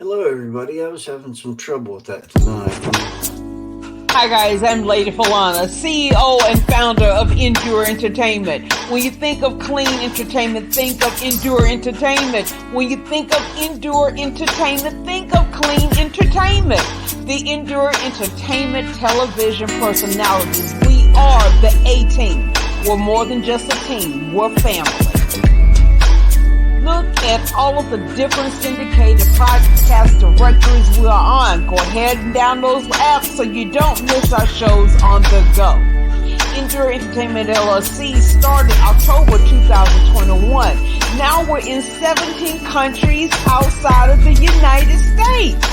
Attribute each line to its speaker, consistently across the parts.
Speaker 1: Hello, everybody. I was having some trouble with that tonight.
Speaker 2: Hi guys, I'm Laydee Felana, CEO and founder of Endure Entertainment. When you think of clean entertainment, think of Endure Entertainment. When you think of Endure Entertainment, think of clean entertainment. The Endure Entertainment television personalities. We are the A-Team. We're more than just a team. We're family. Look at all of the different syndicated podcast directories we are on. Go ahead and download those apps so you don't miss our shows on the go. Endure Entertainment LLC started October 2021. Now we're in 17 countries outside of the United States.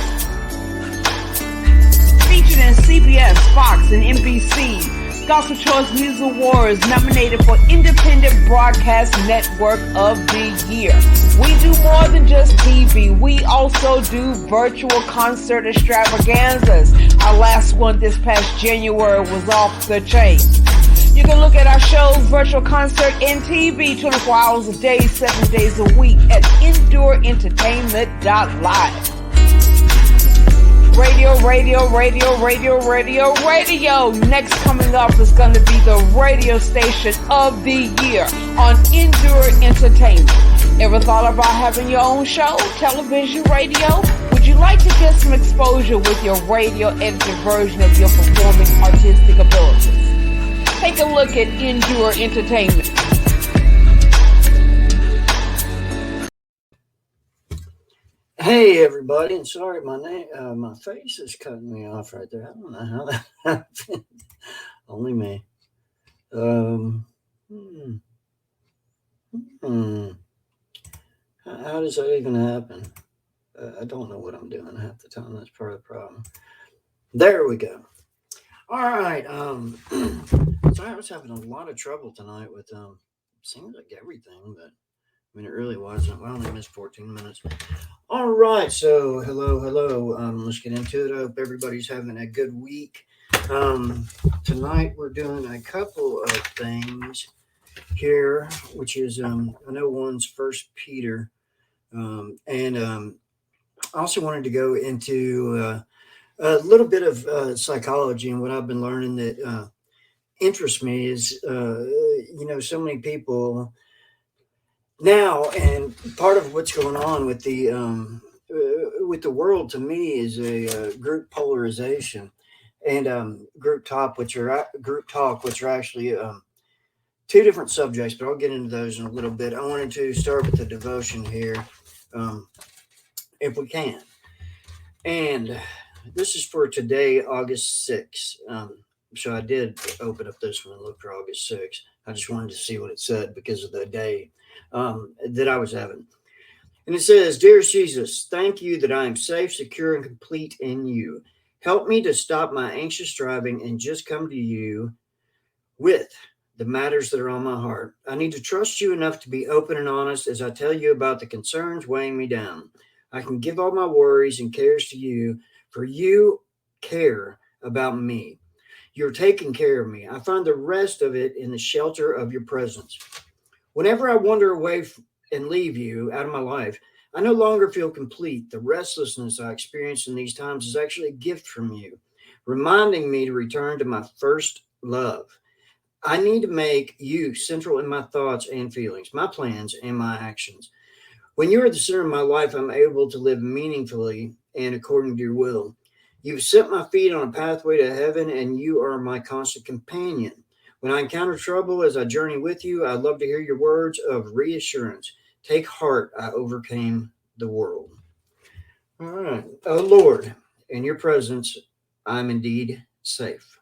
Speaker 2: Featured in CBS, Fox, and NBC. Gospel Choice Music Awards nominated for Independent Broadcast Network of the Year. We do more than just TV. We also do virtual concert extravaganzas. Our last one this past January was off the chain. You can look at our shows, virtual concert, and TV 24 hours a day, 7 days a week at endureentertainment.live. Radio. Next coming up is going to be the radio station of the year on Endure Entertainment. Ever thought about having your own show, television, radio? Would you like to get some exposure with your radio edited version of your performing artistic abilities? Take a look at Endure Entertainment.
Speaker 1: Hey, everybody, and sorry, my face is cutting me off right there. I don't know how that happened. Only me. How does that even happen? I don't know what I'm doing half the time. That's part of the problem. There we go. All right. So I was having a lot of trouble tonight with seems like everything, but I mean it really wasn't. Well, I only missed 14 minutes. All right, so hello. Let's get into it. I hope everybody's having a good week. Tonight we're doing a couple of things here, which is I know one's First Peter, and I also wanted to go into a little bit of psychology, and what I've been learning that interests me is so many people now, and part of what's going on with the world to me is a group polarization and group talk, which are actually two different subjects, but I'll get into those in a little bit. I wanted to start with the devotion here, if we can, and this is for today, August 6th. So I did open up this one and look for August 6th. I just wanted to see what it said because of the day that I was having. And it says, "Dear Jesus, thank you that I am safe, secure, and complete in you. Help me to stop my anxious striving and just come to you with the matters that are on my heart. I need to trust you enough to be open and honest as I tell you about the concerns weighing me down. I can give all my worries and cares to you, for you care about me. You're taking care of me. I find the rest of it in the shelter of your presence. Whenever I wander away and leave you out of my life, I no longer feel complete. The restlessness I experience in these times is actually a gift from you, reminding me to return to my first love. I need to make you central in my thoughts and feelings, my plans and my actions. When you are the center of my life, I'm able to live meaningfully and according to your will. You've set my feet on a pathway to heaven, and you are my constant companion. When I encounter trouble as I journey with you, I love to hear your words of reassurance. Take heart, I overcame the world." All right. Oh, Lord, in your presence, I'm indeed safe.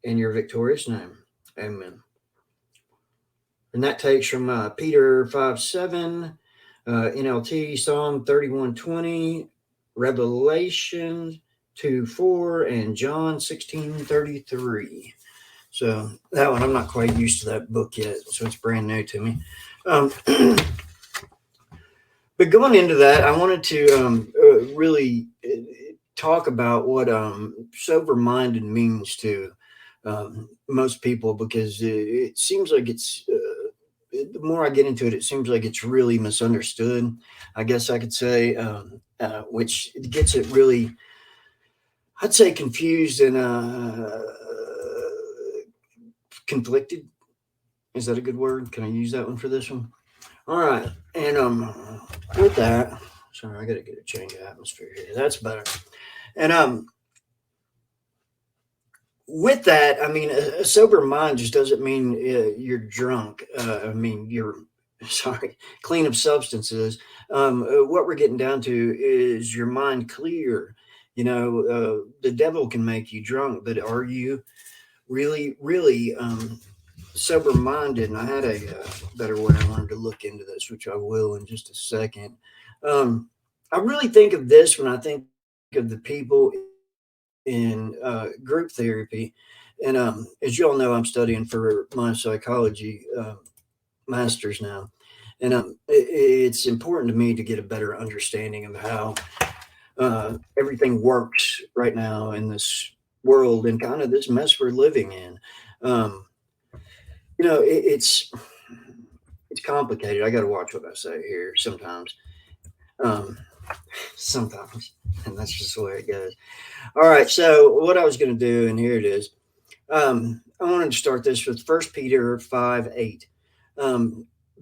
Speaker 1: In your victorious name, amen. And that takes from Peter 5:7, NLT, Psalm 31:20, Revelation 2:4, and John 16:33. So that one, I'm not quite used to that book yet, so it's brand new to me. But going into that, I wanted to really talk about what sober-minded means to most people, because it seems like it's the more I get into it, it seems like it's really misunderstood, I guess I could say, which gets it really, I'd say, confused and conflicted. Is that a good word? Can I use that one for this one? All right. And with that, sorry, I got to get a change of atmosphere here. That's better. And with that, I mean, a sober mind just doesn't mean you're drunk. I mean, you're sorry, clean of substances. What we're getting down to is your mind clear. The devil can make you drunk, but are you really, really sober minded? And I had a better way I wanted to look into this, which I will in just a second. I really think of this when I think of the people in group therapy. And as you all know, I'm studying for my psychology master's now. And it's important to me to get a better understanding of how everything works right now in this world and kind of this mess we're living in. It's complicated. I got to watch what I say here sometimes. Um, sometimes, and that's just the way it goes. All right. So what I was going to do, and here it is. I wanted to start this with 1 Peter 5:8.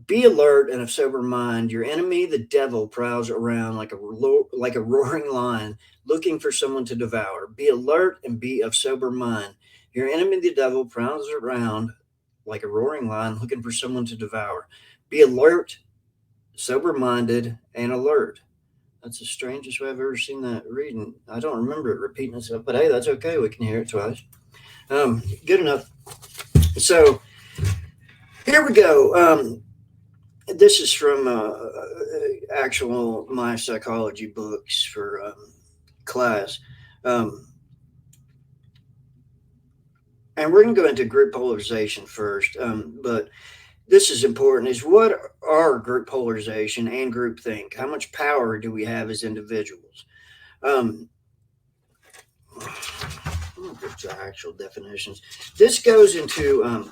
Speaker 1: Be alert and of sober mind. Your enemy, the devil, prowls around like a roaring lion, looking for someone to devour. Be alert and be of sober mind. Your enemy, the devil, prowls around like a roaring lion, looking for someone to devour. Be alert, sober-minded, and alert. That's the strangest way I've ever seen that reading. I don't remember it repeating itself, but hey, that's okay. We can hear it twice. Good enough. So here we go. This is from actual my psychology books for class. And we're going to go into group polarization first. But this is important, is what are group polarization and groupthink? How much power do we have as individuals? The actual definitions. This goes into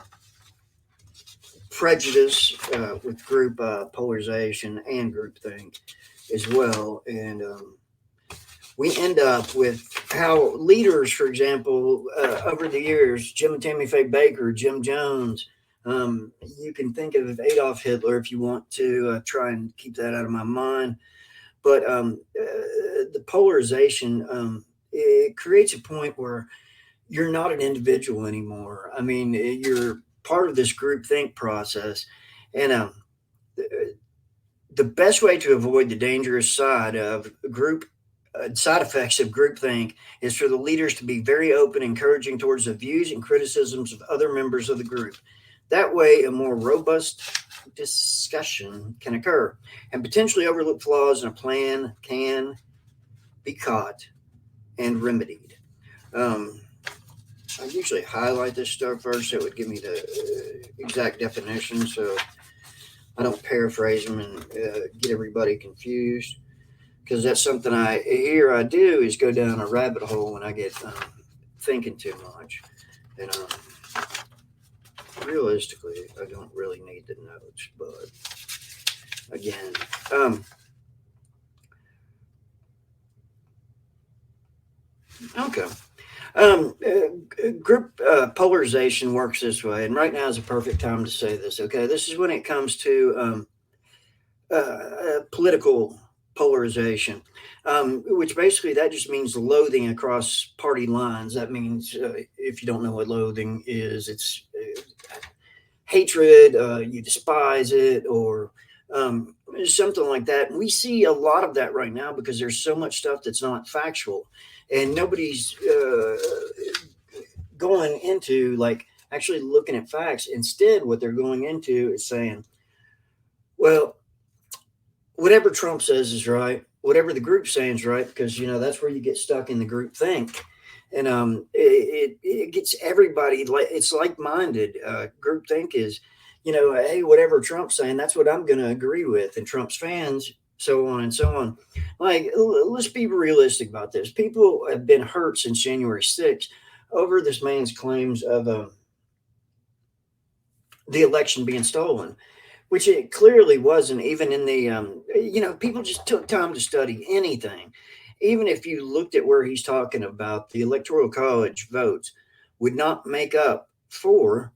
Speaker 1: prejudice with group polarization and groupthink as well. And we end up with how leaders, for example, over the years, Jim and Tammy Faye Baker, Jim Jones, you can think of Adolf Hitler if you want to try and keep that out of my mind. But the polarization, it creates a point where you're not an individual anymore. I mean, you're part of this group think process. And the best way to avoid the dangerous side effects of groupthink is for the leaders to be very open, encouraging towards the views and criticisms of other members of the group. That way, a more robust discussion can occur, and potentially overlooked flaws in a plan can be caught and remedied. I usually highlight this stuff first so it would give me the exact definition so I don't paraphrase them and get everybody confused, because that's something I do is go down a rabbit hole when I get thinking too much. And realistically, I don't really need the notes, but again, okay. Group polarization works this way, and right now is a perfect time to say this. Okay, this is when it comes to political polarization, which basically that just means loathing across party lines. That means, if you don't know what loathing is, it's hatred, you despise it, or something like that. And we see a lot of that right now because there's so much stuff that's not factual, and nobody's going into like actually looking at facts. Instead, what they're going into is saying, well, whatever Trump says is right, whatever the group's saying is right, because that's where you get stuck in the group think. And it gets everybody, like it's like-minded. Group think is, hey, whatever Trump's saying, that's what I'm going to agree with, and Trump's fans, so on and so on. Like, let's be realistic about this. People have been hurt since January 6th over this man's claims of the election being stolen. which it clearly wasn't even in the, people just took time to study anything. Even if you looked at where he's talking about the Electoral College votes would not make up for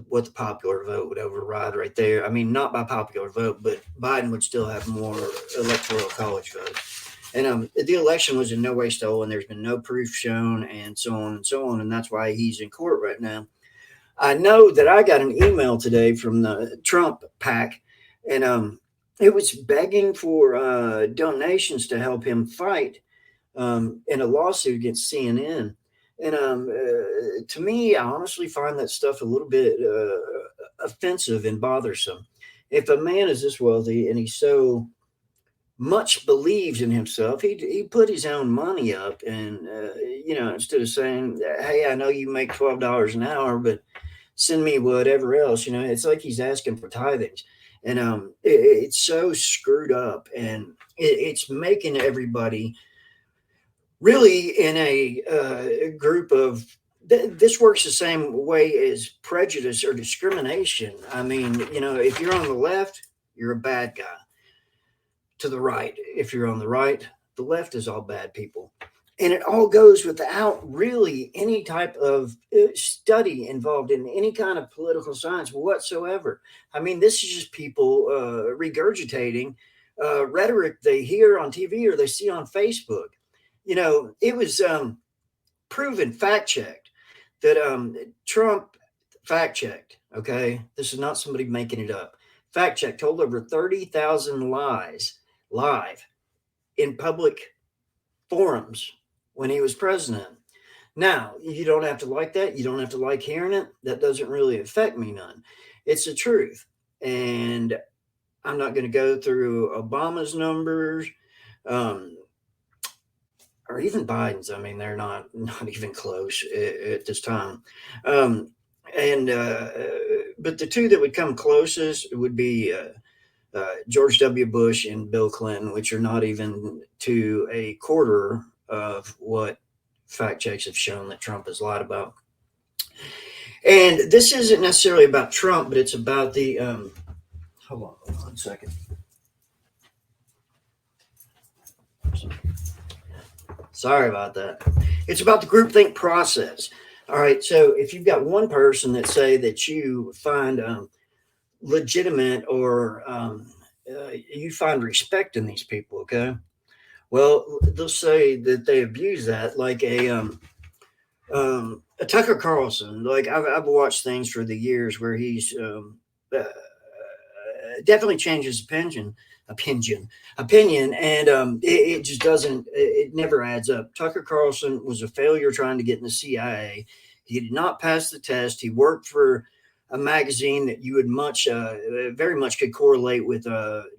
Speaker 1: what the popular vote would override right there. I mean, not by popular vote, but Biden would still have more Electoral College votes. And the election was in no way stolen. There's been no proof shown, and so on and so on. And that's why he's in court right now. I know that I got an email today from the Trump PAC, and it was begging for donations to help him fight in a lawsuit against CNN. And to me, I honestly find that stuff a little bit offensive and bothersome. If a man is this wealthy and he so much believes in himself, he put his own money up, and instead of saying, "Hey, I know you make $12 an hour, but send me whatever else," it's like he's asking for tithings, and it's so screwed up, and it's making everybody really in a group of this works the same way as prejudice or discrimination. I mean, if you're on the left, you're a bad guy. To the right, if you're on the right, the left is all bad people. And it all goes without really any type of study involved in any kind of political science whatsoever. I mean, this is just people regurgitating rhetoric they hear on TV or they see on Facebook. It was proven, fact-checked, that Trump fact-checked, okay? This is not somebody making it up. Fact-checked told over 30,000 lies live in public forums when he was president. Now, you don't have to like that. You don't have to like hearing it. That doesn't really affect me none. It's the truth. And I'm not going to go through Obama's numbers or even Biden's. I mean, they're not even close at this time. But the two that would come closest would be George W. Bush and Bill Clinton, which are not even to a quarter of what fact checks have shown that Trump has lied about. And this isn't necessarily about Trump, but it's about the hold on 1 second. Sorry about that. It's about the groupthink process. All right. So if you've got one person that say that you find legitimate or you find respect in these people, okay? Well, they'll say that they abuse that, like a Tucker Carlson. Like I've watched things for the years where he's definitely changed his opinion, and it just doesn't. It never adds up. Tucker Carlson was a failure trying to get in the CIA. He did not pass the test. He worked for a magazine that you would very much could correlate with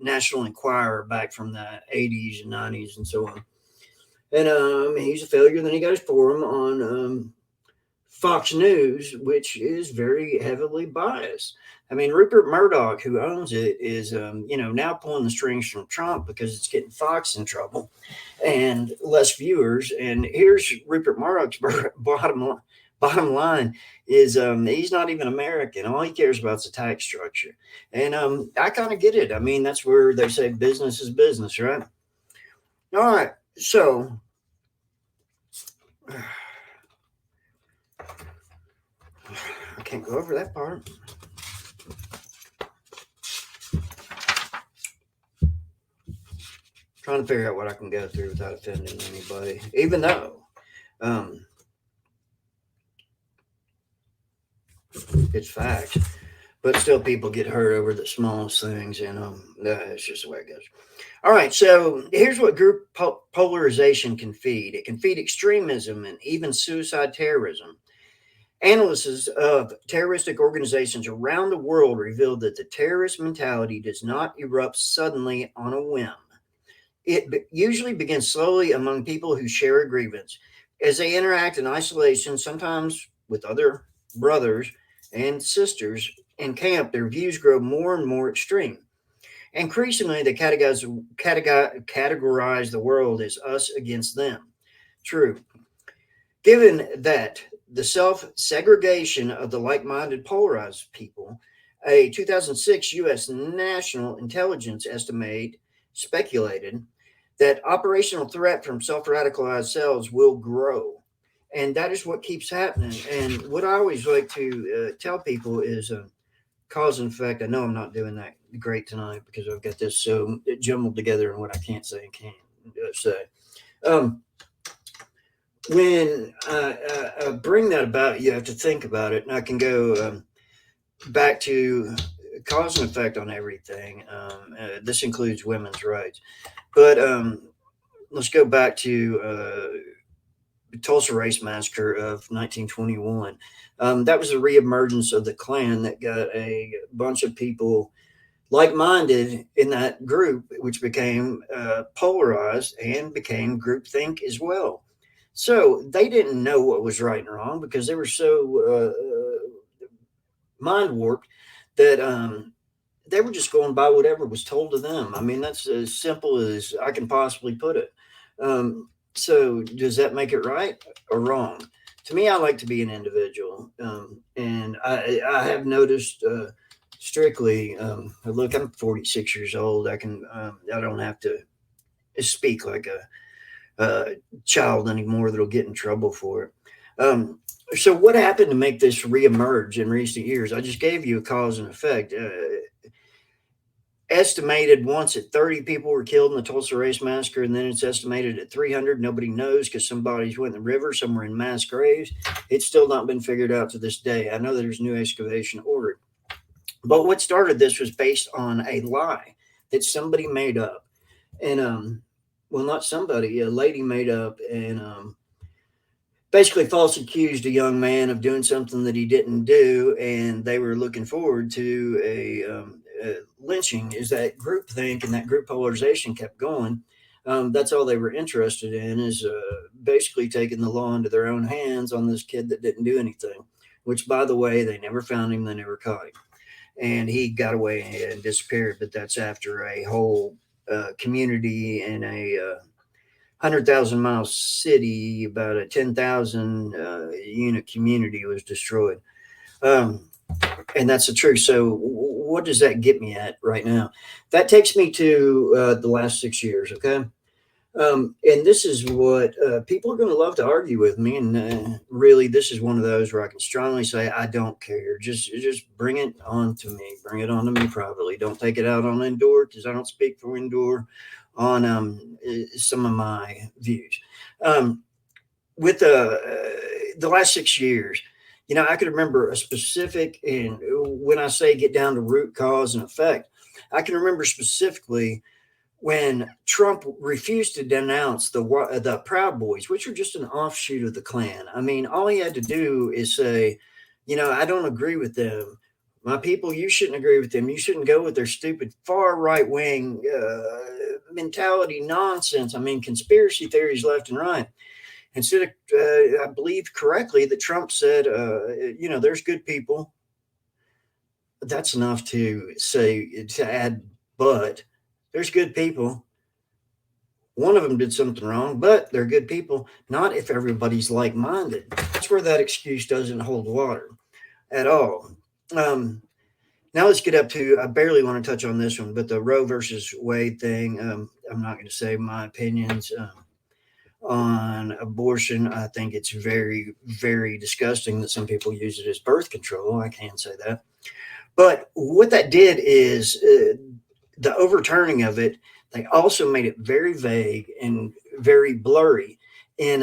Speaker 1: National Enquirer back from the 80s and 90s and so on. And he's a failure. Then he got his forum on Fox News, which is very heavily biased. I mean, Rupert Murdoch, who owns it, is now pulling the strings from Trump because it's getting Fox in trouble and less viewers. And here's Rupert Murdoch's bottom line is he's not even American. All he cares about is the tax structure. And I kind of get it. I mean, that's where they say business is business, right? All right. So I can't go over that part. Trying to figure out what I can go through without offending anybody, even though it's fact, but still people get hurt over the smallest things, and it's just the way it goes. All right, so here's what group polarization can feed. It can feed extremism and even suicide terrorism. Analysts of terroristic organizations around the world revealed that the terrorist mentality does not erupt suddenly on a whim. It usually begins slowly among people who share a grievance. As they interact in isolation, sometimes with other brothers and sisters in camp, their views grow more and more extreme. Increasingly, they categorize the world as us against them. True. Given that the self-segregation of the like-minded polarized people, A 2006 U.S. National Intelligence estimate speculated that operational threat from self-radicalized cells will grow. And that is what keeps happening. And what I always like to tell people is cause and effect. I know I'm not doing that great tonight because I've got this so jumbled together in what I can't say and can't say. Um, when I bring that about, you have to think about it. And I can go back to cause and effect on everything. This includes women's rights. But let's go back to the Tulsa Race Massacre of 1921. That was a reemergence of the Klan that got a bunch of people like-minded in that group, which became polarized and became groupthink as well. So they didn't know what was right and wrong because they were so mind warped that they were just going by whatever was told to them. I mean, that's as simple as I can possibly put it. So does that make it right or wrong? To me, I like to be an individual, and I have noticed strictly. Look, I'm 46 years old. I can. I don't have to speak like a child anymore that'll get in trouble for it. So what happened to make this reemerge in recent years? I just gave you a cause and effect. Estimated once at 30 people were killed in the Tulsa Race Massacre, and then it's estimated at 300. Nobody knows because some bodies went in the river, some were in mass graves. It's still not been figured out to this day. I know there's new excavation ordered. But what started this was based on a lie that somebody made up. And, well, not somebody, a lady made up and basically false accused a young man of doing something that he didn't do, and they were looking forward to a lynching. Is that groupthink and that group polarization kept going. That's all they were interested in, is basically taking the law into their own hands on this kid that didn't do anything, which, by the way, they never found him, they never caught him. And he got away and disappeared, but that's after a whole community in a 100,000 mile city, about a 10,000 unit community was destroyed. And that's the truth. So what does that get me at right now? That takes me to the last 6 years. Okay. And this is what people are going to love to argue with me. And really, this is one of those where I can strongly say, I don't care. Just bring it on to me. Bring it on to me privately. Don't take it out on Endure, because I don't speak for Endure on some of my views. With the last 6 years, you know, I could remember a specific, and when I say get down to root cause and effect, I can remember specifically when Trump refused to denounce the Proud Boys, which are just an offshoot of the Klan. I mean, all he had to do is say, you know, I don't agree with them. My people, you shouldn't agree with them. You shouldn't go with their stupid far right wing mentality nonsense. I mean, conspiracy theories left and right. Instead of, I believe correctly that Trump said, you know, there's good people. That's enough to say, to add, but there's good people. One of them did something wrong, but they're good people. Not if everybody's like-minded. That's where that excuse doesn't hold water at all. Now let's get up to, I barely want to touch on this one, but the Roe versus Wade thing. I'm not going to say my opinions on abortion. I think it's very, very disgusting that some people use it as birth control. I can't say that. But what that did is the overturning of it, they also made it very vague and very blurry in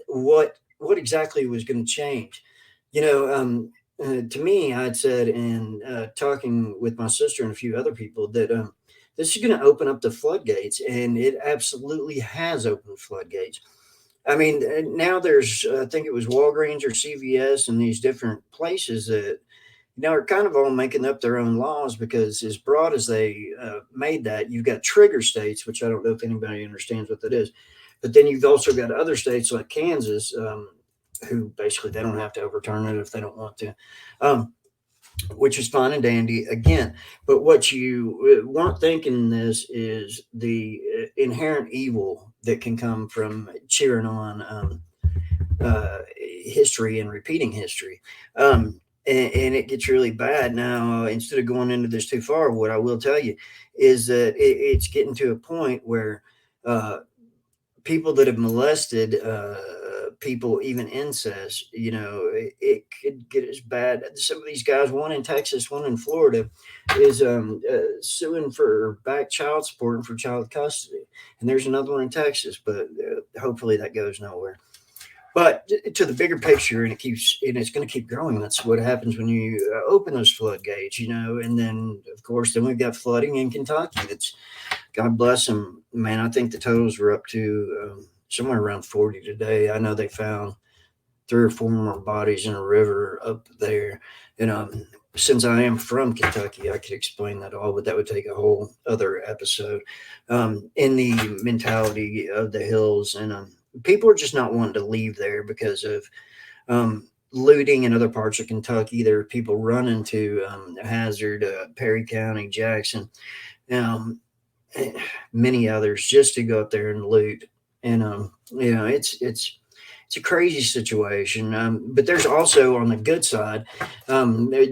Speaker 1: what exactly was going to change. You know, to me, I'd said in talking with my sister and a few other people that this is going to open up the floodgates, and it absolutely has opened floodgates. I mean, now there's, I think it was Walgreens or CVS and these different places that, you know, are kind of all making up their own laws, because as broad as they made that, you've got trigger states, which I don't know if anybody understands what that is. But then you've also got other states like Kansas, who basically they don't have to overturn it if they don't want to, which is fine and dandy again. But what you weren't thinking in this is the inherent evil that can come from cheering on history and repeating history. and it gets really bad. Now, instead of going into this too far, what I will tell you is that it's getting to a point where people that have molested people, even incest, it could get as bad. Some of these guys, one in Texas, one in Florida, is suing for back child support and for child custody. And there's another one in Texas, but hopefully that goes nowhere. But to the bigger picture, and it's going to keep growing. That's what happens when you open those floodgates, And then, of course, then we've got flooding in Kentucky. That's, God bless them, man. I think the totals were up to somewhere around 40 today. I know they found 3 or 4 more bodies in a river up there. And since I am from Kentucky, I could explain that all, but that would take a whole other episode. In the mentality of the hills, and people are just not wanting to leave there because of looting in other parts of Kentucky. There are people running to Hazard, Perry County, Jackson, many others, just to go up there and loot. And it's a crazy situation. But there's also, on the good side,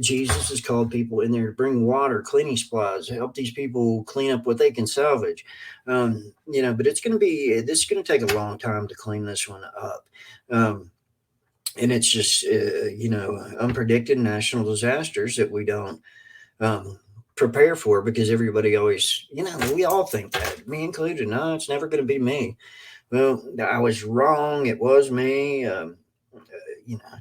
Speaker 1: Jesus has called people in there to bring water, cleaning supplies, help these people clean up what they can salvage. But this is going to take a long time to clean this one up. And it's just, unpredicted national disasters that we don't prepare for, because everybody always, we all think that, me included. No, it's never going to be me. Well, I was wrong. It was me.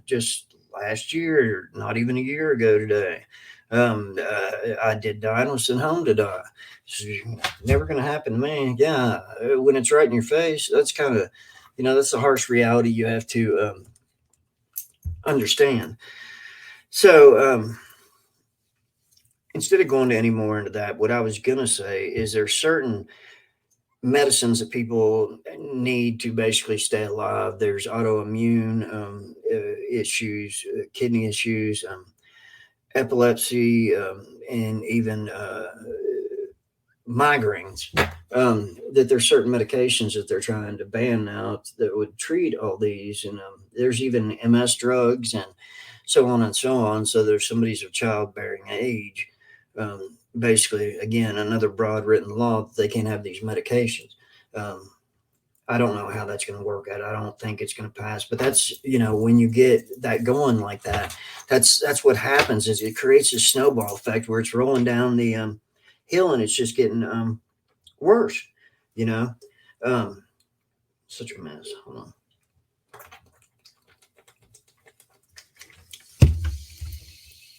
Speaker 1: Just last year, not even a year ago today, I did die and was sent home to die. It's never going to happen to me. Yeah, when it's right in your face, that's kind of, that's the harsh reality you have to understand. So, instead of going any more into that, what I was going to say is there's certain medicines that people need to basically stay alive. There's autoimmune issues, kidney issues, epilepsy, and even migraines. That there's certain medications that they're trying to ban now that would treat all these. And there's even MS drugs and so on and so on. So there's somebody's of childbearing age. Basically, again, another broad written law that they can't have these medications. I don't know how that's going to work out. I don't think it's going to pass. But that's, when you get that going like that, that's what happens, is it creates a snowball effect where it's rolling down the hill, and it's just getting worse. Such a mess. Hold on.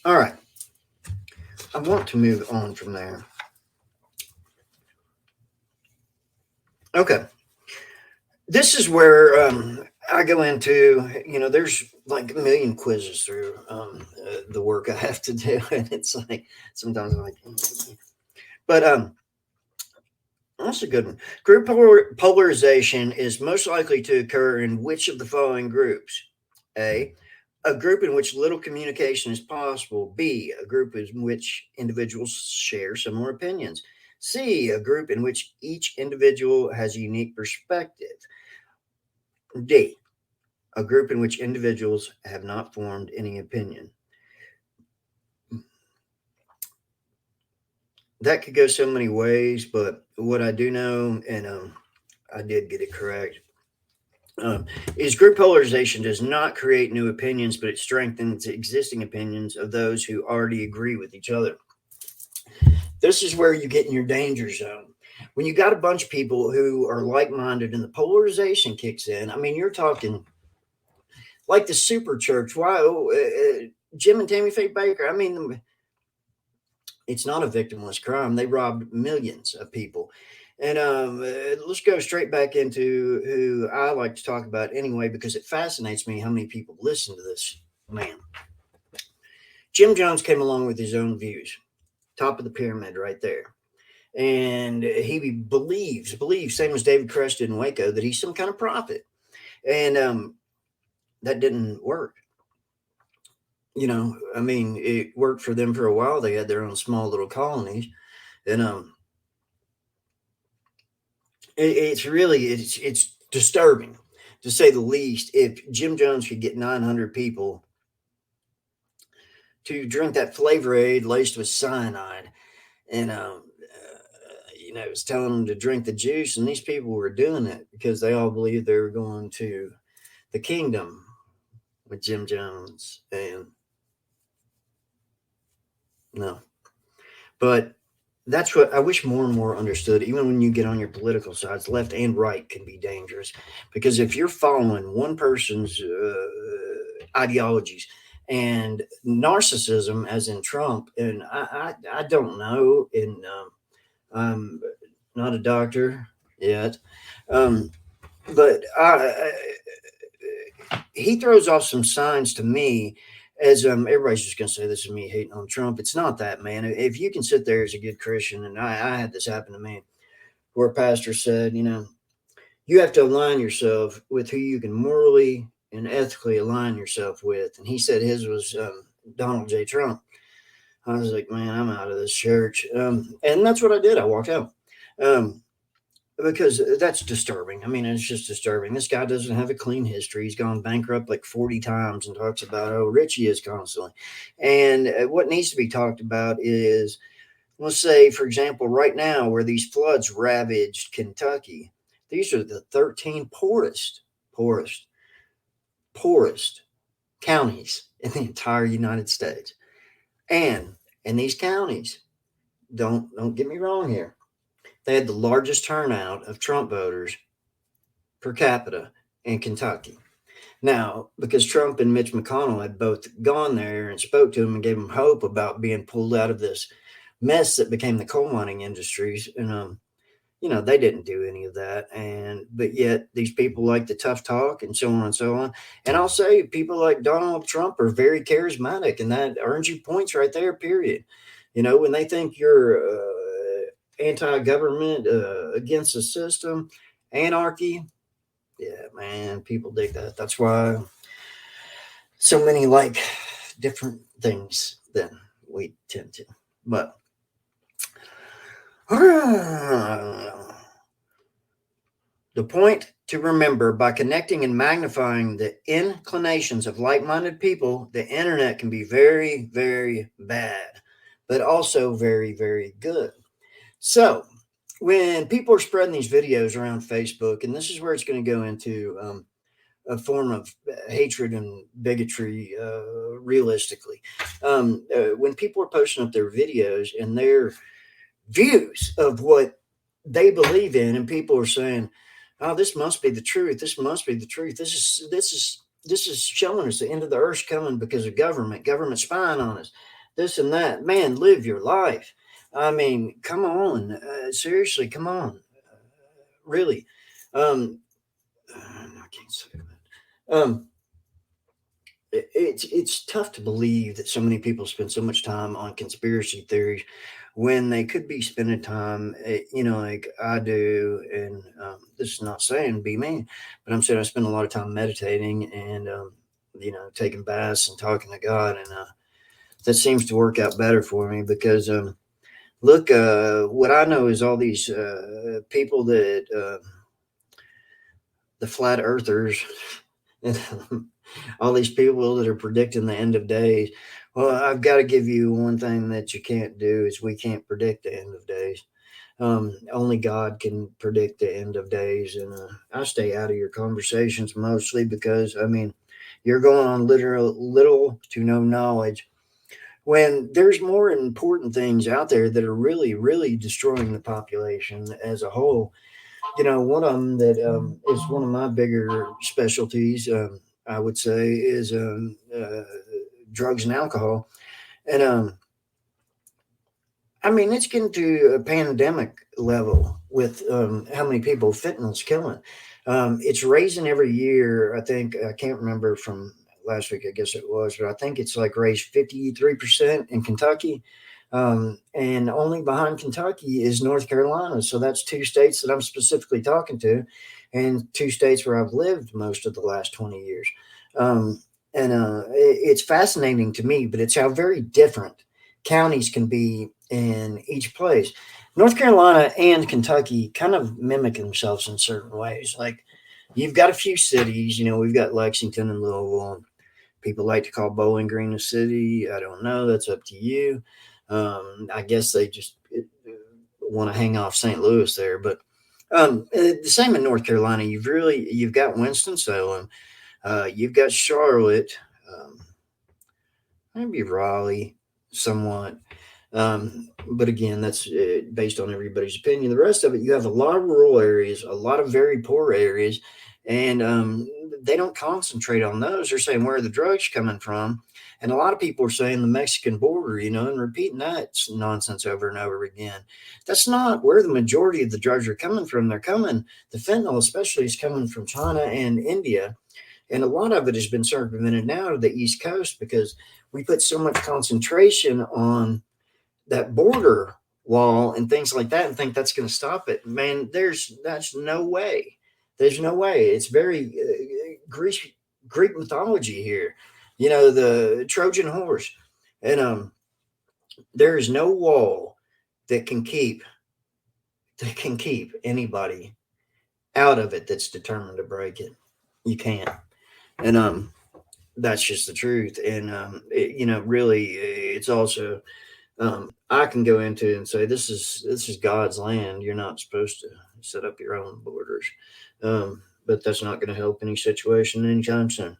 Speaker 1: All right. I want to move on from there. Okay. This is where I go into, there's like a million quizzes through the work I have to do. And it's like, sometimes I'm like, but that's a good one. Group polarization is most likely to occur in which of the following groups? A group in which little communication is possible. B, a group in which individuals share similar opinions. C, a group in which each individual has a unique perspective. D, a group in which individuals have not formed any opinion. That could go so many ways, but what I do know, and I did get it correct, is group polarization does not create new opinions, but it strengthens existing opinions of those who already agree with each other. This is where you get in your danger zone. When you got a bunch of people who are like-minded and the polarization kicks in, I mean, you're talking like the super church. Wow, Jim and Tammy Faye Baker. I mean, it's not a victimless crime. They robbed millions of people. And let's go straight back into who I like to talk about anyway, because it fascinates me how many people listen to this man. Jim Jones came along with his own views. Top of the pyramid right there. And he believes, same as David Koresh did in Waco, that he's some kind of prophet. And that didn't work. I mean, it worked for them for a while. They had their own small little colonies. And it's disturbing, to say the least, if Jim Jones could get 900 people to drink that flavor aid laced with cyanide. And, it was telling them to drink the juice. And these people were doing it because they all believed they were going to the kingdom with Jim Jones. And no. But that's what I wish more and more understood. Even when you get on your political sides, left and right can be dangerous, because if you're following one person's ideologies and narcissism, as in Trump, and I don't know, and I'm not a doctor yet, but he throws off some signs to me. As everybody's just going to say this is me hating on Trump. It's not that, man. If you can sit there as a good Christian, and I had this happen to me, where a pastor said, you have to align yourself with who you can morally and ethically align yourself with. And he said his was Donald J. Trump. I was like, man, I'm out of this church. And that's what I did. I walked out. Because that's disturbing. I mean, it's just disturbing. This guy doesn't have a clean history. He's gone bankrupt like 40 times and talks about how rich he is constantly. And what needs to be talked about is, let's say, for example, right now where these floods ravaged Kentucky, these are the 13 poorest counties in the entire United States. And in these counties, don't get me wrong here, they had the largest turnout of Trump voters per capita in Kentucky. Now, because Trump and Mitch McConnell had both gone there and spoke to him and gave him hope about being pulled out of this mess that became the coal mining industries, and they didn't do any of that. But yet these people like the tough talk and so on and so on. And I'll say people like Donald Trump are very charismatic, and that earns you points right there. Period. When they think you're anti-government, against the system, anarchy, yeah, man, people dig that. That's why so many like different things than we tend to. But the point to remember: by connecting and magnifying the inclinations of like-minded people, the internet can be very, very bad, but also very, very good. So when people are spreading these videos around Facebook, and this is where it's going to go into a form of hatred and bigotry, realistically, when people are posting up their videos and their views of what they believe in, and people are saying, "Oh, this must be the truth. This must be the truth. This is showing us the end of the earth's coming because of government spying on us, this and that." Man, live your life. I mean, come on, seriously, come on, really. I can't say that. It's tough to believe that so many people spend so much time on conspiracy theories when they could be spending time, like I do. And this is not saying be me, but I'm saying I spend a lot of time meditating and taking baths and talking to God, and that seems to work out better for me because. Look, what I know is all these people that the flat earthers and all these people that are predicting the end of days. Well, I've got to give you one thing that you can't do is we can't predict the end of days. Only God can predict the end of days. And I stay out of your conversations mostly because, you're going on little to no knowledge, when there's more important things out there that are really, really destroying the population as a whole. One of them that is one of my bigger specialties, I would say, is drugs and alcohol. And it's getting to a pandemic level with how many people fentanyl's killing. It's raising every year. I think, I can't remember from last week, I guess it was, but I think it's like raised 53% in Kentucky. And only behind Kentucky is North Carolina. So that's two states that I'm specifically talking to, and two states where I've lived most of the last 20 years. It's fascinating to me, but it's how very different counties can be in each place. North Carolina and Kentucky kind of mimic themselves in certain ways. Like, you've got a few cities, we've got Lexington and Louisville. people like to call Bowling Green a city. I don't know. That's up to you. I guess they just want to hang off St. Louis there. But the same in North Carolina. You've got Winston-Salem. You've got Charlotte. Maybe Raleigh somewhat. But again, that's based on everybody's opinion. The rest of it, you have a lot of rural areas, a lot of very poor areas, and they don't concentrate on those. They're saying, where are the drugs coming from? And a lot of people are saying the Mexican border, and repeating that nonsense over and over again. That's not where the majority of the drugs are coming from. The fentanyl especially is coming from China and India. And a lot of it has been circumvented now to the East Coast because we put so much concentration on that border wall and things like that and think that's going to stop it. Man, that's no way. There's no way. It's very Greek mythology here. The Trojan horse. And there is no wall that can keep anybody out of it that's determined to break it. You can't. And that's just the truth. And really, it's also I can go into it and say this is God's land. You're not supposed to set up your own borders, but that's not going to help any situation anytime soon.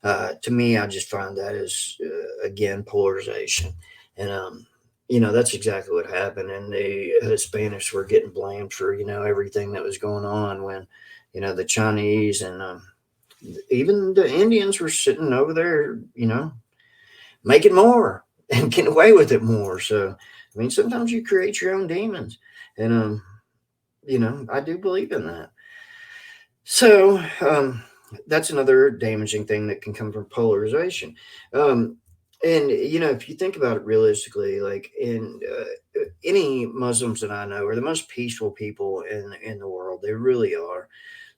Speaker 1: To me, I just find that as again polarization, and that's exactly what happened. And the Hispanics were getting blamed for everything that was going on when the Chinese and even the Indians were sitting over there, making more and getting away with it more. So, sometimes you create your own demons. And, I do believe in that. So, that's another damaging thing that can come from polarization. And, if you think about it realistically, like in any Muslims that I know are the most peaceful people in the world. They really are.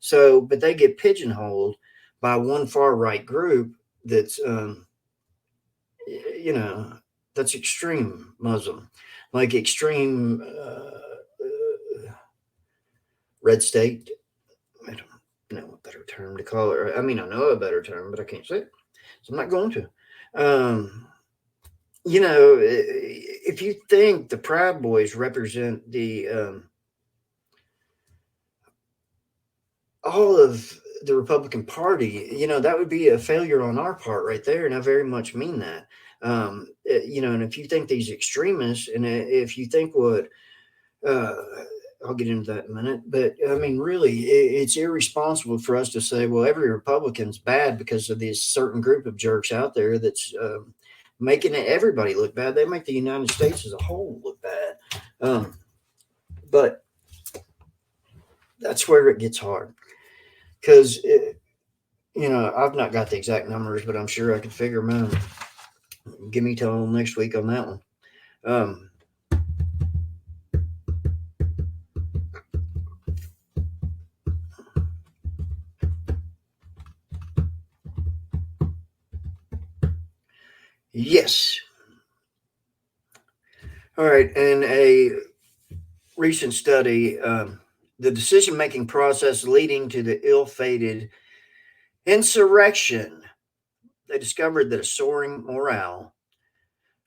Speaker 1: So, but they get pigeonholed by one far right group that's, that's extreme Muslim, like extreme red state. I don't know a better term to call it. I know a better term, but I can't say it, so I'm not going to. If you think the Proud Boys represent the all of the Republican Party, that would be a failure on our part right there. And I very much mean that. And if you think these extremists, and if you think what, I'll get into that in a minute, but really, it's irresponsible for us to say, well, every Republican's bad because of this certain group of jerks out there that's making everybody look bad. They make the United States as a whole look bad. But that's where it gets hard. Because, I've not got the exact numbers, but I'm sure I could figure them out. Give me till next week on that one. Yes. All right. In a recent study, the decision-making process leading to the ill-fated insurrection, they discovered that a soaring morale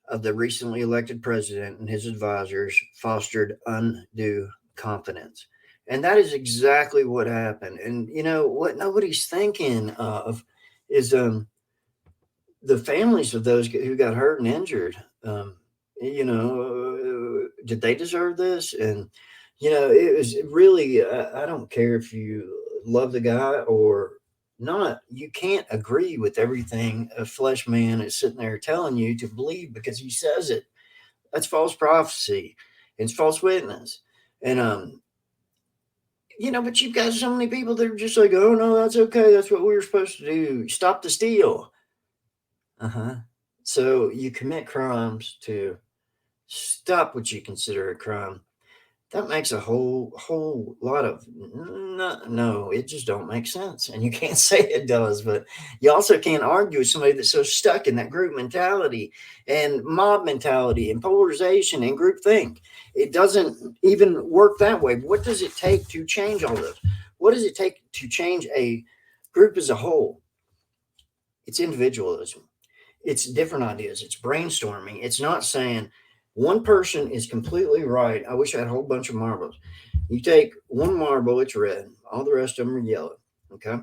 Speaker 1: of the recently elected president and his advisors fostered undue confidence. And that is exactly what happened. And what nobody's thinking of is the families of those who got hurt and injured. Did they deserve this? And it was really, I don't care if you love the guy or not, you can't agree with everything a flesh man is sitting there telling you to believe because he says it. That's false prophecy. It's false witness. And, but you've got so many people that are just like, oh, no, that's okay. That's what we were supposed to do. Stop the steal. So you commit crimes to stop what you consider a crime. That makes a whole lot of no, it just don't make sense. And you can't say it does, but you also can't argue with somebody that's so stuck in that group mentality and mob mentality and polarization and groupthink. It doesn't even work that way. What does it take to change all this? What does it take to change a group as a whole? It's individualism. It's different ideas. It's brainstorming. It's not saying one person is completely right. I wish I had a whole bunch of marbles. You take one marble, it's red. All the rest of them are yellow. Okay.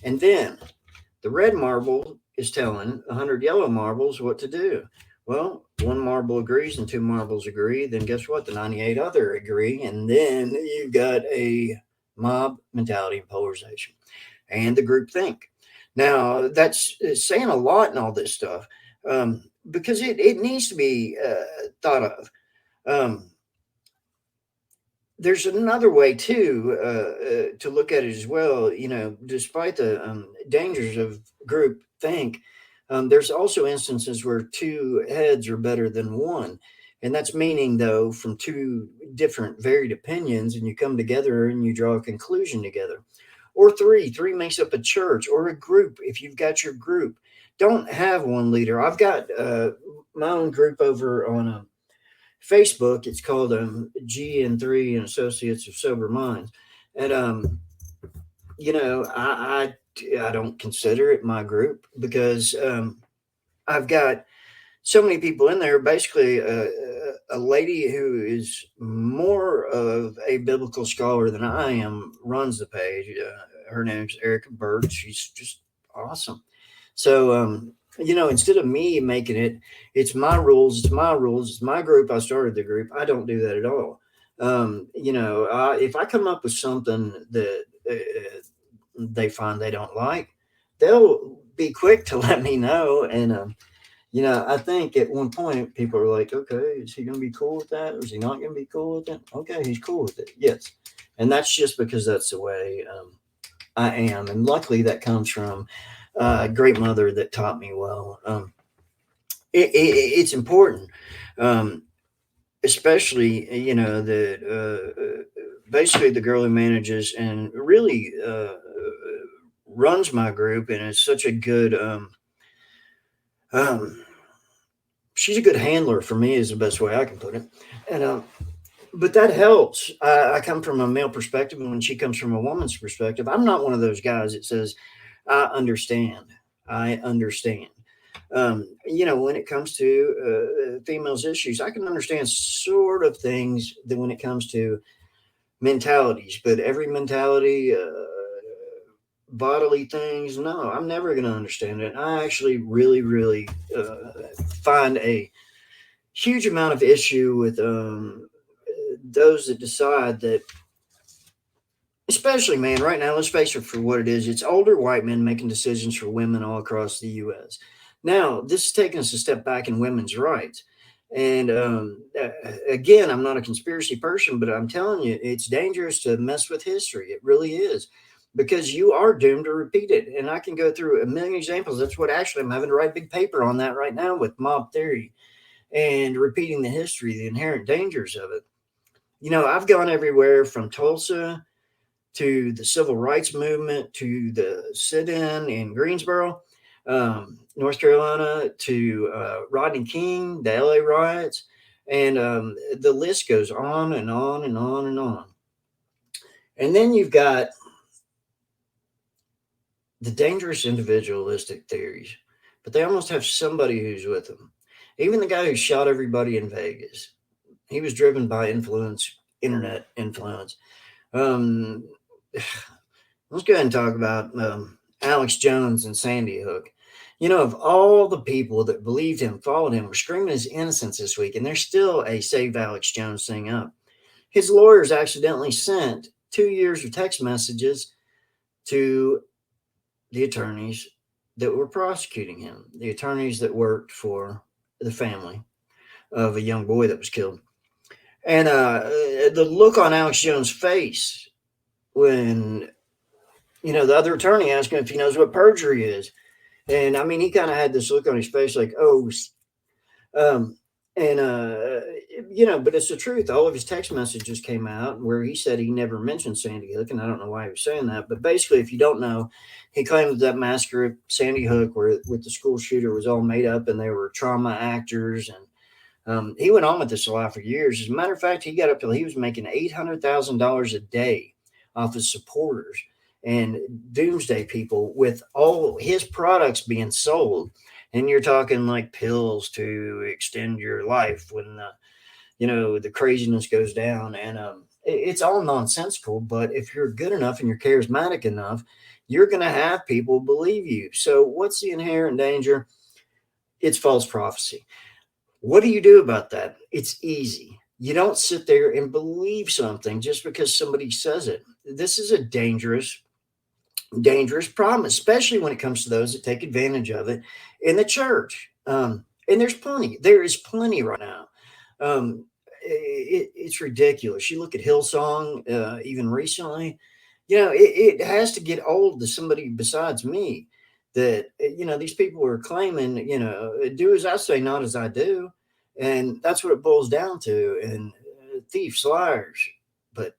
Speaker 1: And then the red marble is telling 100 yellow marbles what to do. Well, one marble agrees and two marbles agree. Then guess what? The 98 other agree. And then you've got a mob mentality and polarization and the group think. Now, that's saying a lot in all this stuff because it needs to be thought of. Um, there's another way too to look at it as well. Despite the dangers of group think, there's also instances where two heads are better than one, and that's meaning though from two different varied opinions, and you come together and you draw a conclusion together. Or three makes up a church or a group. If you've got your group, don't have one leader. I've got my own group over on Facebook. It's called G and Three and Associates of Sober Minds, and I don't consider it my group because I've got so many people in there. Basically, a lady who is more of a biblical scholar than I am runs the page. Her name's Erica Bird. She's just awesome. So, instead of me making it, it's my rules, it's my group. I started the group. I don't do that at all. If I come up with something that they find they don't like, they'll be quick to let me know. And, I think at one point people are like, okay, is he going to be cool with that? Or is he not going to be cool with it? Okay, he's cool with it. Yes. And that's just because that's the way I am. And luckily that comes from a great mother that taught me well. It's important, especially, that basically the girl who manages and really runs my group and is such a good she's a good handler for me is the best way I can put it. And but that helps. I come from a male perspective, and when she comes from a woman's perspective, I'm not one of those guys that says, I understand. I understand. When it comes to females' issues, I can understand sort of things that when it comes to mentalities, but every mentality, bodily things, no, I'm never going to understand it. I actually really, really find a huge amount of issue with those that decide that, especially, man, right now, let's face it for what it is. It's older white men making decisions for women all across the U.S. Now, this is taking us a step back in women's rights. And again, I'm not a conspiracy person, but I'm telling you, it's dangerous to mess with history. It really is, because you are doomed to repeat it. And I can go through a million examples. That's what actually I'm having to write a big paper on that right now with mob theory and repeating the history, the inherent dangers of it. I've gone everywhere from Tulsa to the civil rights movement to the sit-in in Greensboro, North Carolina, to Rodney King, the LA riots, and the list goes on and on and on and on. And then you've got the dangerous individualistic theories, but they almost have somebody who's with them. Even the guy who shot everybody in Vegas, he was driven by influence, internet influence. Let's go ahead and talk about Alex Jones and Sandy Hook. Of all the people that believed him, followed him, were screaming his innocence this week, and there's still a Save Alex Jones thing up. His lawyers accidentally sent 2 years of text messages to the attorneys that were prosecuting him, the attorneys that worked for the family of a young boy that was killed. And the look on Alex Jones' face when, the other attorney asked him if he knows what perjury is. And I mean, he kind of had this look on his face like, oh, but it's the truth. All of his text messages came out where he said he never mentioned Sandy Hook. And I don't know why he was saying that. But basically, if you don't know, he claimed that massacre at Sandy Hook with the school shooter was all made up and they were trauma actors. And he went on with this a lot for years. As a matter of fact, he got up till he was making $800,000 a day off his supporters. and doomsday people with all his products being sold. And you're talking like pills to extend your life when the craziness goes down. And it's all nonsensical. But if you're good enough and you're charismatic enough, you're going to have people believe you. So what's the inherent danger? It's false prophecy. What do you do about that? It's easy. You don't sit there and believe something just because somebody says it. This is a dangerous problem, especially when it comes to those that take advantage of it in the church. And there is plenty right now. It's ridiculous. You look at Hillsong, even recently, it has to get old to somebody besides me that, these people are claiming, do as I say, not as I do. And that's what it boils down to. And thieves, liars, but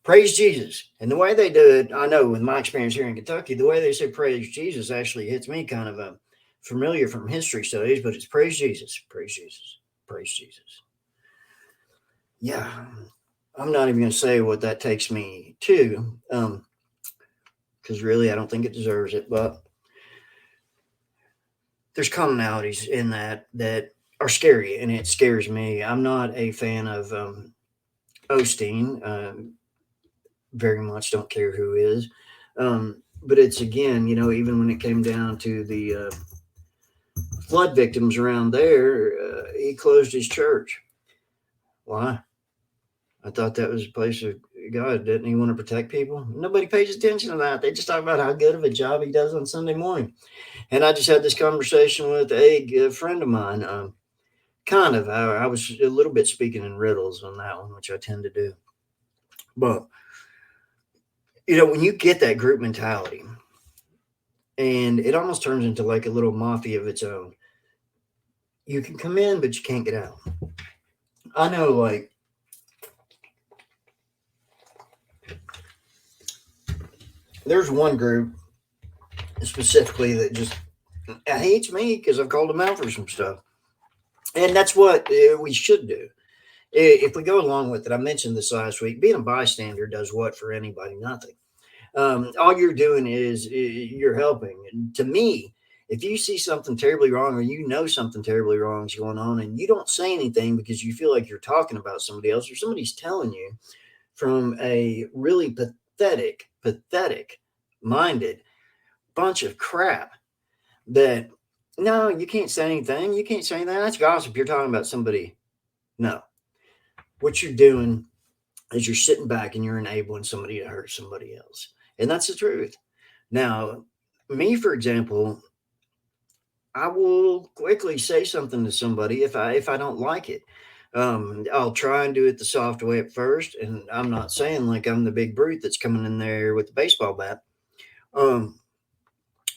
Speaker 1: praise Jesus. And the way they do it, I know with my experience here in Kentucky, the way they say praise Jesus actually hits me kind of familiar from history studies, but it's praise Jesus, praise Jesus, praise Jesus. Yeah, I'm not even going to say what that takes me to, because really I don't think it deserves it. But there's commonalities in that are scary, and it scares me. I'm not a fan of Osteen. Very much don't care who is. But it's, again, even when it came down to the flood victims around there, he closed his church. Why? I thought that was a place of God. Didn't he want to protect people? Nobody pays attention to that. They just talk about how good of a job he does on Sunday morning. And I just had this conversation with a friend of mine. I was a little bit speaking in riddles on that one, which I tend to do. But, when you get that group mentality, and it almost turns into like a little mafia of its own. You can come in, but you can't get out. I know, like, there's one group specifically that just hates me because I've called them out for some stuff. And that's what we should do. If we go along with it, I mentioned this last week, being a bystander does what for anybody? Nothing. All you're doing is you're helping. And to me, if you see something terribly wrong, or something terribly wrong is going on, and you don't say anything because you feel like you're talking about somebody else, or somebody's telling you from a really pathetic minded bunch of crap that, no, you can't say anything. You can't say anything. That's gossip. You're talking about somebody. No. What you're doing is you're sitting back and you're enabling somebody to hurt somebody else. And that's the truth. Now, me, for example, I will quickly say something to somebody if I don't like it. I'll try and do it the soft way at first. And I'm not saying like I'm the big brute that's coming in there with the baseball bat.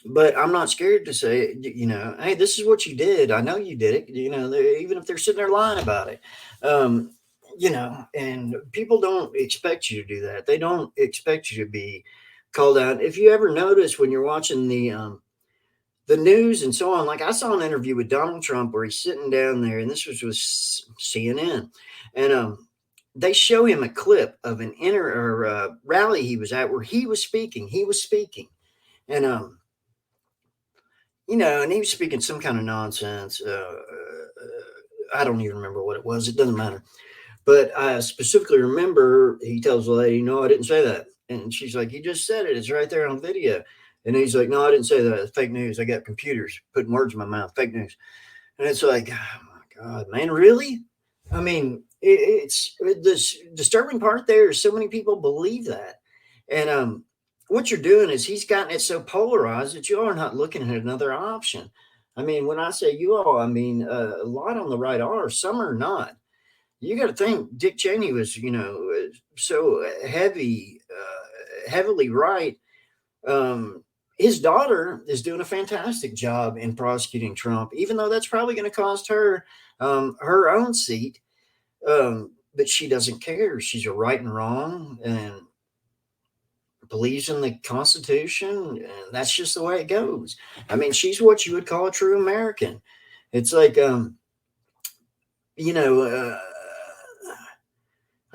Speaker 1: But I'm not scared to say, hey, this is what you did. I know you did it. Even if they're sitting there lying about it. And people don't expect you to do that. They don't expect you to be called out. If you ever notice when you're watching the news and so on, like I saw an interview with Donald Trump where he's sitting down there, and this was with CNN, and they show him a clip of an rally he was at where he was speaking. And and he was speaking some kind of nonsense. I don't even remember what it was. It doesn't matter. But I specifically remember he tells the lady, no, I didn't say that. And she's like, you just said it. It's right there on video. And he's like, no, I didn't say that. It's fake news. I got computers putting words in my mouth. Fake news. And it's like, oh my God, man, really? I mean, it's this disturbing part there is so many people believe that. And what you're doing is he's gotten it so polarized that you are not looking at another option. I mean, when I say you all, I mean, a lot on the right are, some are not. You got to think Dick Cheney was, so heavily right. His daughter is doing a fantastic job in prosecuting Trump, even though that's probably going to cost her her own seat. But she doesn't care. She's a right and wrong and believes in the Constitution. And that's just the way it goes. I mean, she's what you would call a true American. It's like,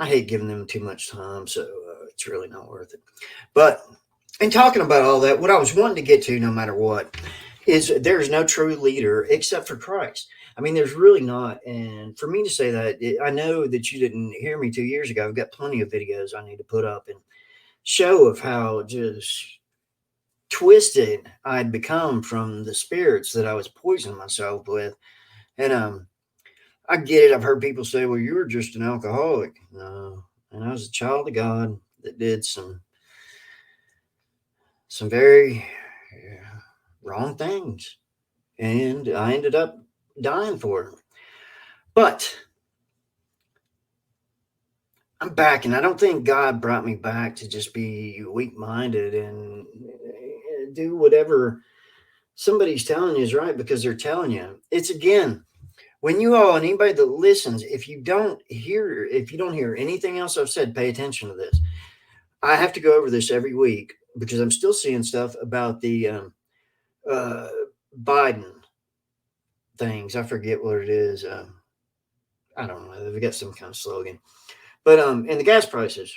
Speaker 1: I hate giving them too much time. So it's really not worth it. But in talking about all that, what I was wanting to get to, no matter what, is there's no true leader except for Christ. I mean, there's really not. And for me to say that, I know that you didn't hear me 2 years ago. I've got plenty of videos I need to put up and show of how just twisted I'd become from the spirits that I was poisoning myself with. And I get it. I've heard people say, well, you were just an alcoholic. No. And I was a child of God that did some very wrong things. And I ended up dying for it. But I'm back, and I don't think God brought me back to just be weak-minded and do whatever somebody's telling you is right because they're telling you. It's, again, when you all and anybody that listens, if you don't hear anything else I've said, pay attention to this. I have to go over this every week because I'm still seeing stuff about the Biden things. I forget what it is. I don't know. They've got some kind of slogan. But and the gas prices.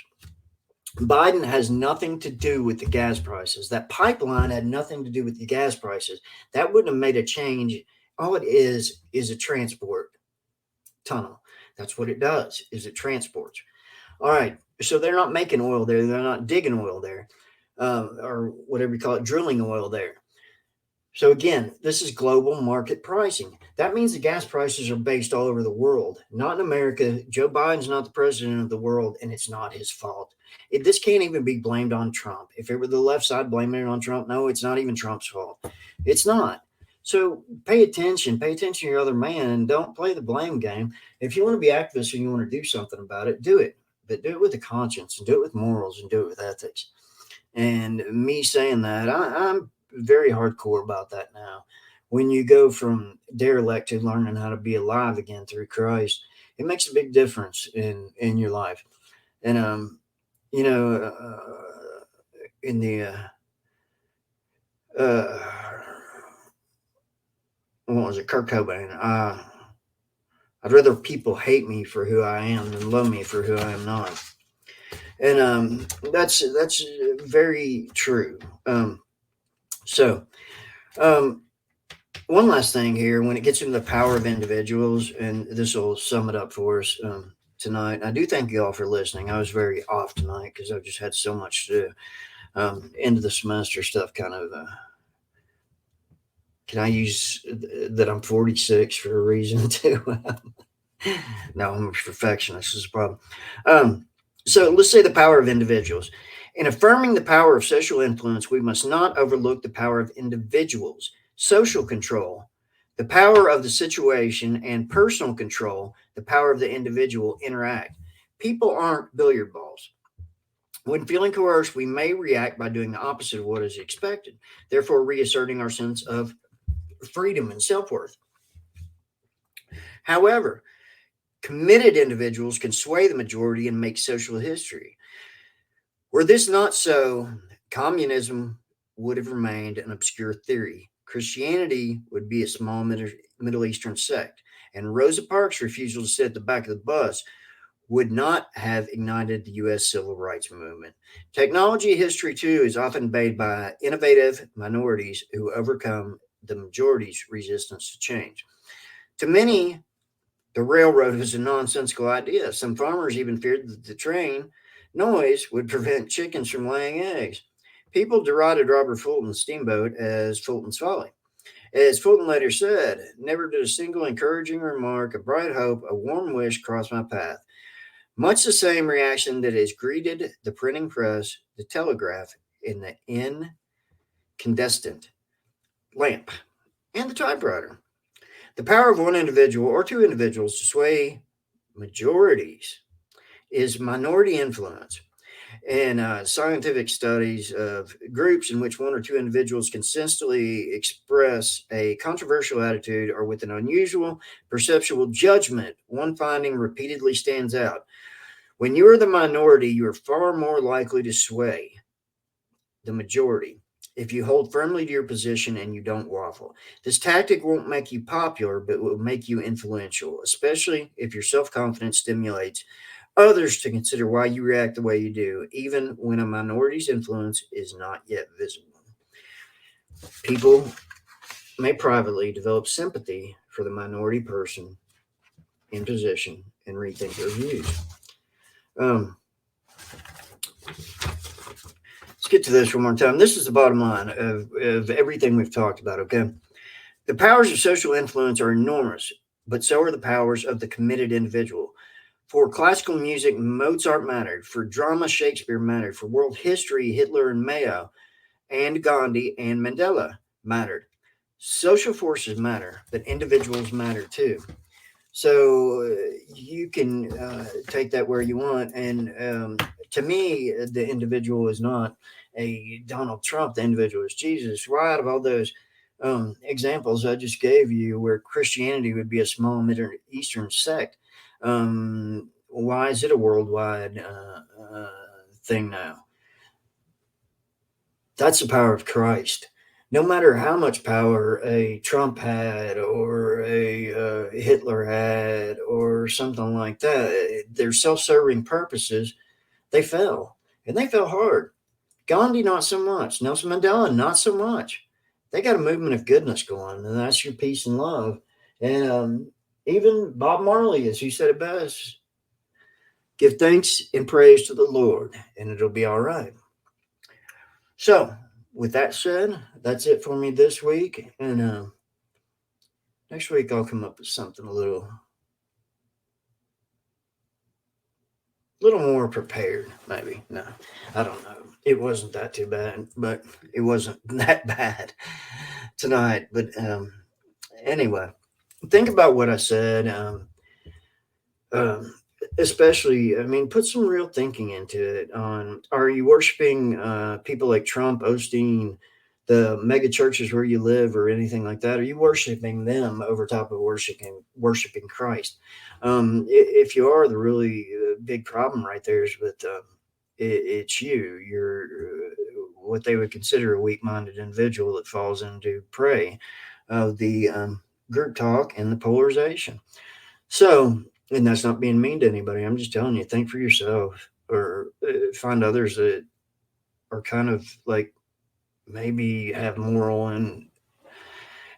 Speaker 1: Biden has nothing to do with the gas prices. That pipeline had nothing to do with the gas prices. That wouldn't have made a change. All it is a transport tunnel. That's what it does, is it transports. All right. So they're not making oil there. They're not digging oil there, or whatever you call it, drilling oil there. So again, this is global market pricing. That means the gas prices are based all over the world, not in America. Joe Biden's not the president of the world, and it's not his fault. This can't even be blamed on Trump. If it were the left side blaming it on Trump, no, it's not even Trump's fault. It's not. So pay attention to your other man, and don't play the blame game. If you want to be activist and you want to do something about it, do it. But do it with a conscience, and do it with morals, and do it with ethics. And me saying that, I'm very hardcore about that now. When you go from derelict to learning how to be alive again through Christ, it makes a big difference in your life. And in the what was it, Kurt Cobain? I'd rather people hate me for who I am than love me for who I am not. And that's very true. So, one last thing here, when it gets into the power of individuals, and this will sum it up for us tonight. I do thank you all for listening. I was very off tonight because I've just had so much to do. End of the semester stuff kind of, can I use that I'm 46 for a reason too? No, I'm a perfectionist. This is a problem. So let's say the power of individuals. In affirming the power of social influence, we must not overlook the power of individuals. Social control, the power of the situation, and personal control, the power of the individual, interact. People aren't billiard balls. When feeling coerced, we may react by doing the opposite of what is expected, therefore reasserting our sense of freedom and self-worth. However, committed individuals can sway the majority and make social history. Were this not so, communism would have remained an obscure theory. Christianity would be a small Middle Eastern sect, and Rosa Parks' refusal to sit at the back of the bus would not have ignited the U.S. civil rights movement. Technology history, too, is often made by innovative minorities who overcome the majority's resistance to change. To many, the railroad was a nonsensical idea. Some farmers even feared that the train noise would prevent chickens from laying eggs. People derided Robert Fulton's steamboat as Fulton's folly. As Fulton later said, never did a single encouraging remark, a bright hope, a warm wish cross my path. Much the same reaction that has greeted the printing press, the telegraph, and the incandescent lamp, and the typewriter. The power of one individual or two individuals to sway majorities is minority influence. And scientific studies of groups in which one or two individuals consistently express a controversial attitude or with an unusual perceptual judgment, one finding repeatedly stands out. When you are the minority, you are far more likely to sway the majority if you hold firmly to your position and you don't waffle. This tactic won't make you popular, but will make you influential, especially if your self-confidence stimulates others to consider why you react the way you do, even when a minority's influence is not yet visible. People may privately develop sympathy for the minority person in position and rethink their views. Let's get to this one more time. This is the bottom line of everything we've talked about, okay? The powers of social influence are enormous, but so are the powers of the committed individual. For classical music, Mozart mattered. For drama, Shakespeare mattered. For world history, Hitler and Mayo and Gandhi and Mandela mattered. Social forces matter, but individuals matter too. So you can take that where you want. And to me, the individual is not a Donald Trump. The individual is Jesus. Right, out of all those examples I just gave you where Christianity would be a small Middle Eastern sect, why is it a worldwide thing now? That's the power of Christ. No matter how much power a Trump had or a Hitler had or something like that, their self-serving purposes, they fell. And they fell hard. Gandhi, not so much. Nelson Mandela, not so much. They got a movement of goodness going, and that's your peace and love. And even Bob Marley, as he said it best, give thanks and praise to the Lord, and it'll be all right. So, with that said, that's it for me this week. And next week I'll come up with something a little more prepared, maybe. No, I don't know. It wasn't that too bad, but it wasn't that bad tonight. But anyway, think about what I said. Especially, I mean, put some real thinking into it. Are you worshiping people like Trump, Osteen, the mega churches where you live, or anything like that? Are you worshiping them over top of worshiping Christ? If you are, the really big problem right there is with it's you. You're what they would consider a weak-minded individual that falls into prey of the group talk and the polarization. So. And that's not being mean to anybody. I'm just telling you, think for yourself, or find others that are kind of like maybe have moral and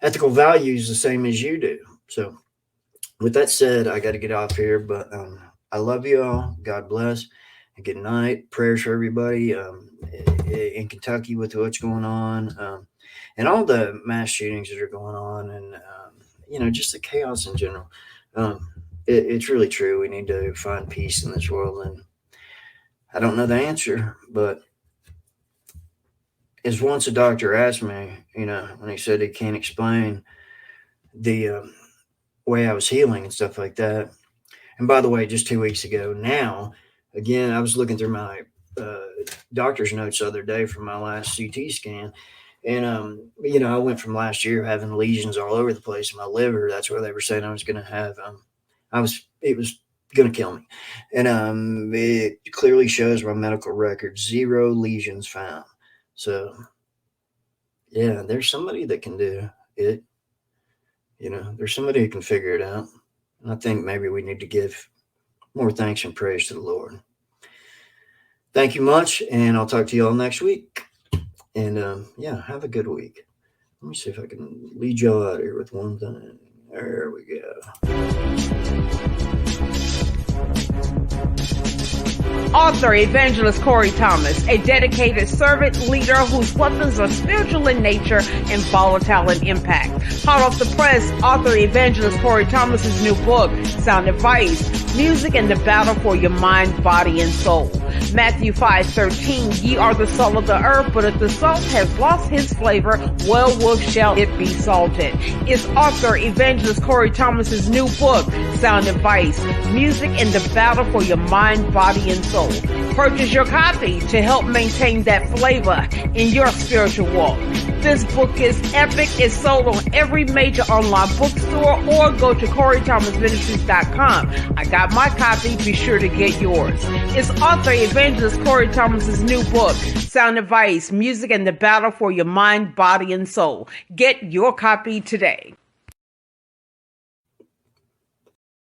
Speaker 1: ethical values the same as you do. So with that said, I got to get off here, but I love you all. God bless and good night. Prayers for everybody in Kentucky with what's going on, and all the mass shootings that are going on, and just the chaos in general. It's really true. We need to find peace in this world. And I don't know the answer, but as once a doctor asked me, when he said he can't explain the way I was healing and stuff like that. And by the way, just 2 weeks ago now, again, I was looking through my doctor's notes the other day from my last CT scan. And, I went from last year having lesions all over the place in my liver. That's where they were saying I was going to have it was going to kill me. And it clearly shows my medical record, 0 lesions found. So, yeah, there's somebody that can do it. There's somebody who can figure it out. And I think maybe we need to give more thanks and praise to the Lord. Thank you much, and I'll talk to you all next week. And, have a good week. Let me see if I can lead y'all out here with one thing. There we go.
Speaker 2: Author, evangelist Corey Thomas, a dedicated servant leader whose weapons are spiritual in nature and volatile in impact. Hot off the press, author, evangelist Corey Thomas's new book, Sound Advice, Music and the Battle for Your Mind, Body, and Soul. Matthew 5:13, ye are the salt of the earth, but if the salt has lost his flavor, wherewith shall it be salted? It's author, evangelist Corey Thomas's new book, Sound Advice, Music and the Battle for Your Mind, Body, and Soul. Purchase your copy to help maintain that flavor in your spiritual walk. This book is epic. It's sold on every major online bookstore, or go to CoreyThomasMinistries.com. I got my copy. Be sure to get yours. It's author, evangelist Corey Thomas's new book, Sound Advice, Music and the Battle for Your Mind, Body, and Soul. Get your copy today.